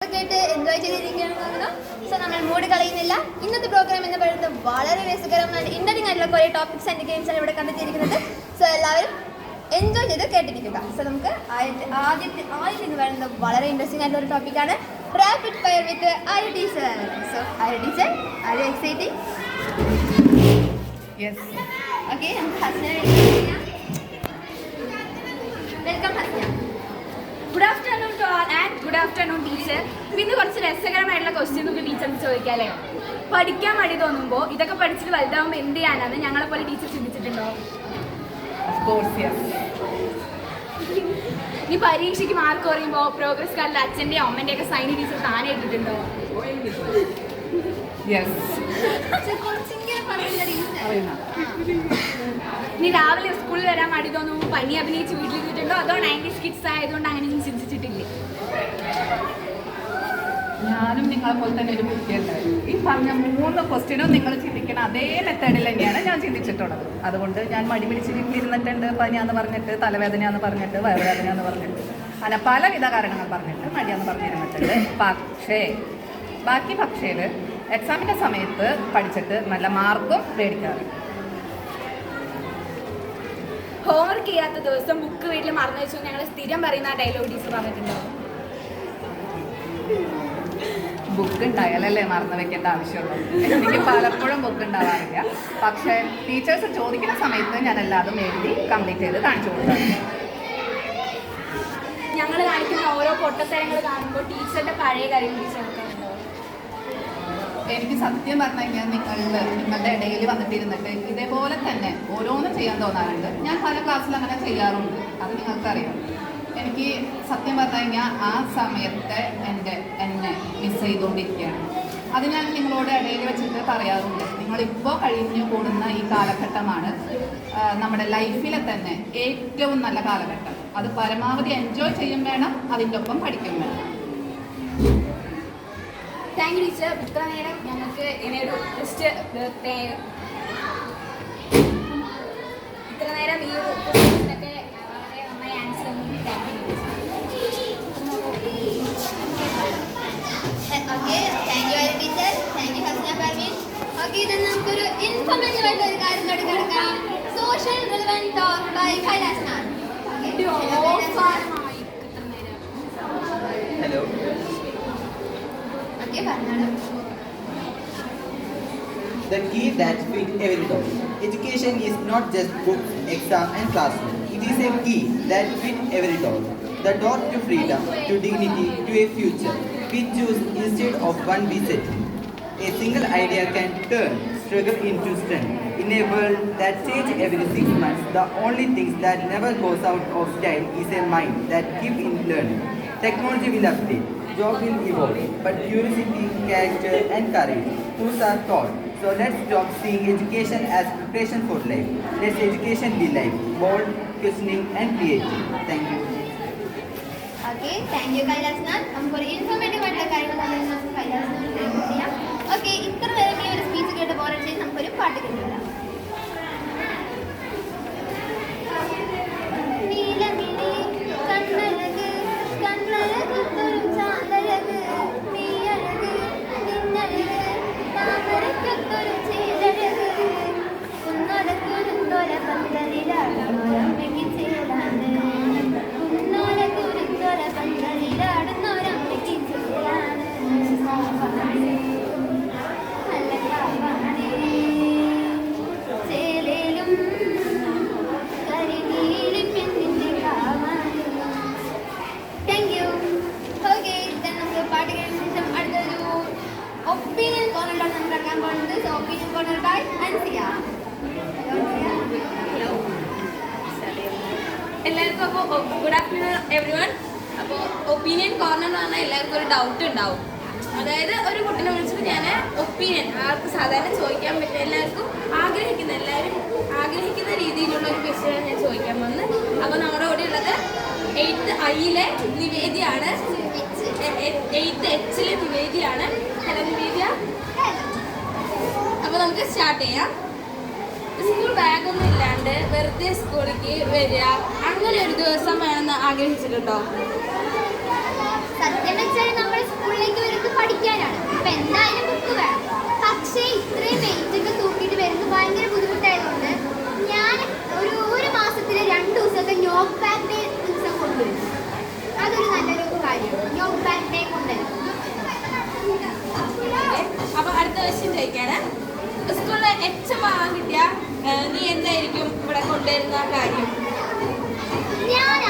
Enjoy ചെയ്തിരിക്കുകയാണ്. So നമ്മൾ mood കളയുന്നില്ല. ഇന്നത്തെ പ്രോഗ്രാം എന്ന് പറയുന്നത് വളരെ രസകരമായ ഇൻട്രസ്റ്റിംഗ് ആയിട്ടുള്ള കുറേ ടോപ്പിക്സ് ആൻഡ് ഗെയിംസ് ആണ് ഇവിടെ കണ്ടെത്തിയിരിക്കുന്നത്. സോ എല്ലാവരും എൻജോയ് ചെയ്ത് കേട്ടിരിക്കുക. സോ നമുക്ക് ആദ്യത്തെ എന്ന് പറയുന്നത് വളരെ ഇൻട്രസ്റ്റിംഗ് ആയിട്ടുള്ള ഒരു ടോപ്പിക്കാണ് rapid fire with Arya teacher. So Arya teacher, are you exciting? Yes. Okay, നമുക്ക് Hasna welcome Hasna. Good afternoon to all and good afternoon teacher. ഇന്ന് കുറച്ച് രസകരമായിട്ടുള്ള ക്വസ്റ്റ്യൻ നമുക്ക് ടീച്ചറിന് ചോദിക്കാമല്ലേ? പഠിക്കാൻ മടി തോന്നുമ്പോൾ ഇതൊക്കെ പഠിച്ചിട്ട് വലുതാവുമ്പോൾ എന്ത് ചെയ്യാനാണ് ഞങ്ങളെ പോലെ ടീച്ചർ ചിന്തിച്ചിട്ടുണ്ടോ? Of course yes. നീ പരീക്ഷയ്ക്ക് മാർക്ക് കുറയുമ്പോൾ പ്രോഗ്രസ് കാർഡിൽ അച്ഛൻ്റെയും അമ്മൻ്റെയൊക്കെ സൈൻ ടീച്ചർ താനെ ഇട്ടിട്ടുണ്ടോ? യെസ്. കുറച്ചെങ്കിലും പറയുന്ന റീസൺ. നീ രാവിലെ സ്കൂളിൽ വരാൻ മടി തോന്നുമ്പോൾ പനി അഭിനയിച്ച് വീട്ടിലിരുന്നിട്ടുണ്ടോ? അതോ 90s കിഡ്സ് ആയതുകൊണ്ട് അങ്ങനെ ഒന്നും ചിന്തിച്ചിട്ടില്ലേ? ഞാനും നിങ്ങളെ പോലെ തന്നെ ഒരു കുട്ടിയുണ്ടായിരുന്നു. ഈ പറഞ്ഞ 3 ക്വസ്റ്റ്യനും നിങ്ങൾ ചിന്തിക്കണം അതേ മെത്തേഡിൽ തന്നെയാണ് ഞാൻ ചിന്തിച്ചിട്ടുള്ളത്. അതുകൊണ്ട് ഞാൻ മടി പിടിച്ച് വീട്ടിലിരുന്നിട്ടുണ്ട്. പനിയാന്ന് പറഞ്ഞിട്ട്, തലവേദനയാന്ന് പറഞ്ഞിട്ട്, വയറുവേദനയാന്ന് പറഞ്ഞിട്ട്, അങ്ങനെ പലവിധ കാരണങ്ങൾ പറഞ്ഞിട്ട് മടിയാന്ന് പറഞ്ഞിരുന്നിട്ടുണ്ട്. പക്ഷേ എക്സാമിൻ്റെ സമയത്ത് പഠിച്ചിട്ട് നല്ല മാർക്കും മേടിക്കാറുണ്ട്. ഹോംവർക്ക് ചെയ്യാത്ത ദിവസം ബുക്ക് വീട്ടിൽ മറന്നു വെച്ചു ഞങ്ങൾ സ്ഥിരം പറയുന്ന ഡയലോഗ് ടീച്ചർ പറഞ്ഞിട്ടുണ്ടോ? ബുക്ക് ഉണ്ടായാലല്ലേ മറന്നു വെക്കേണ്ട ആവശ്യമുള്ളൂ. എനിക്ക് പലപ്പോഴും ബുക്ക് ഉണ്ടാവാറില്ല. പക്ഷേ ടീച്ചേഴ്സ് ചോദിക്കുന്ന സമയത്ത് ഞാൻ എല്ലാതും എഴുതി കംപ്ലീറ്റ് ചെയ്ത് കാണിച്ചു കൊടുക്കാറുണ്ട്. ഞങ്ങൾ കാണിക്കുന്ന ഓരോ പൊട്ടത്തരങ്ങൾ കാണുമ്പോൾ ടീച്ചറുടെ പഴയ കാര്യം ടീച്ചർ നോക്കാറുണ്ടോ? എനിക്ക് സത്യം പറഞ്ഞു കഴിഞ്ഞാൽ നിങ്ങളുടെ ഇടയിൽ വന്നിട്ടിരുന്നിട്ട് ഇതേപോലെ തന്നെ ഓരോന്നും ചെയ്യാൻ തോന്നാറുണ്ട്. ഞാൻ പല ക്ലാസ്സിൽ അങ്ങനെ ചെയ്യാറുണ്ട്, അത് നിങ്ങൾക്കറിയാം. എനിക്ക് സത്യം പറഞ്ഞു കഴിഞ്ഞാൽ ആ സമയത്തെ എന്നെ മിസ് ചെയ്തുകൊണ്ടിരിക്കുകയാണ്. അത് ഞാൻ നിങ്ങളോട് ഇടയിൽ വെച്ചിട്ട് പറയാറുണ്ട്. നിങ്ങളിപ്പോൾ കഴിഞ്ഞു കൂടുന്ന ഈ കാലഘട്ടമാണ് നമ്മുടെ ലൈഫിലെ തന്നെ ഏറ്റവും നല്ല കാലഘട്ടം. അത് പരമാവധി എൻജോയ് ചെയ്യും വേണം, അതിൻ്റെ ഒപ്പം പഠിക്കും വേണം. Thank you teacher. ഇത്ര നേരം ഞങ്ങൾക്ക് ഇങ്ങനെയൊരു ഇത്ര നേരം ഈ ഒരു ക്വസ്റ്റ്യനൊക്കെ വളരെ നന്നായി ആൻസർ ചെയ്യുന്നു. Thank you. Okay, thank you Arya teacher, thank you Hasna Parveen. Okay, ഇത് നമുക്കൊരു ഇൻഫോർമേറ്റീവ് ആയിട്ടുള്ള ഒരു കാര്യത്തോട് കിടക്കാം. Social relevant talk by Kailas ma'am. Hello. Okay, പറഞ്ഞോളൂ. The key that fits every dog. Education is not just books, exam and classroom. It is a key that fits every dog. The door to freedom, to dignity, to a future. We choose instead of one we set. A single idea can turn struggle into strength. In a world that changes every 6 months, the only thing that never goes out of style is a mind that keeps in learning. Technology will update, job will evolve, but curiosity, character and courage, those are taught. So let's stop seeing education as preparation for life. Let's education be life, bold, questioning and creative. Thank you. Okay, thank you Kailas ma'am. നമുക്കൊരു informative ആയിട്ടുള്ള കാര്യങ്ങൾ നമുക്ക് കൈലാസ് മാം ചെയ്യാം. Okay, ഇത്ര നേരം ഈ ഒരു speech കേട്ട് പോരട്ടെ, നമുക്കൊരു പാട്ട് കേട്ടുവരാം. ഒപ്പീനിയൻ കോർണറാണ് നമ്മൾ ഇറക്കാൻ പോകുന്നത്. So opinion corner by Ansiya. എല്ലാവർക്കും അപ്പോൾ ഗുഡ് ആഫ്റ്റർനൂൺ എവരി വൺ. അപ്പോൾ ഒപ്പീനിയൻ കോർണർ എന്ന് പറഞ്ഞാൽ എല്ലാവർക്കും ഒരു ഡൗട്ട് ഉണ്ടാവും. അതായത് ഒരു കുട്ടീനെ വിളിച്ചിട്ട് ഞാൻ ഒപ്പീനിയൻ ആർക്ക് സാധാരണ ചോദിക്കാൻ പറ്റും, എല്ലാവരും ആഗ്രഹിക്കുന്ന രീതിയിലുള്ള ഒരു ക്വസ്റ്റ്യനാണ് ഞാൻ ചോദിക്കാൻ വന്നത്. അപ്പോൾ നമ്മുടെ കൂടെ ഉള്ളത് 8th ഐയിലെ നിവേദിയാണ്, 8th എച്ചിലെ നിവേദിയാണ്. ഹലോ നിവേദിയ. അപ്പോൾ നമുക്ക് സ്റ്റാർട്ട് ചെയ്യാം. സ്കൂൾ ബാഗൊന്നും ഇല്ലാണ്ട് വെറുതെ സ്കൂളിലേക്ക് വരിക, അങ്ങനെ ഒരു ദിവസം വേണമെന്ന് ആഗ്രഹിച്ചിട്ടുണ്ടോ? സത്യം വെച്ചാൽ നമ്മൾ സ്കൂളിൽ വാങ്ങാൻ കിട്ടിയ നീ എന്തായിരിക്കും ഇവിടെ കൊണ്ടുവരുന്ന കാര്യം? ഞാൻ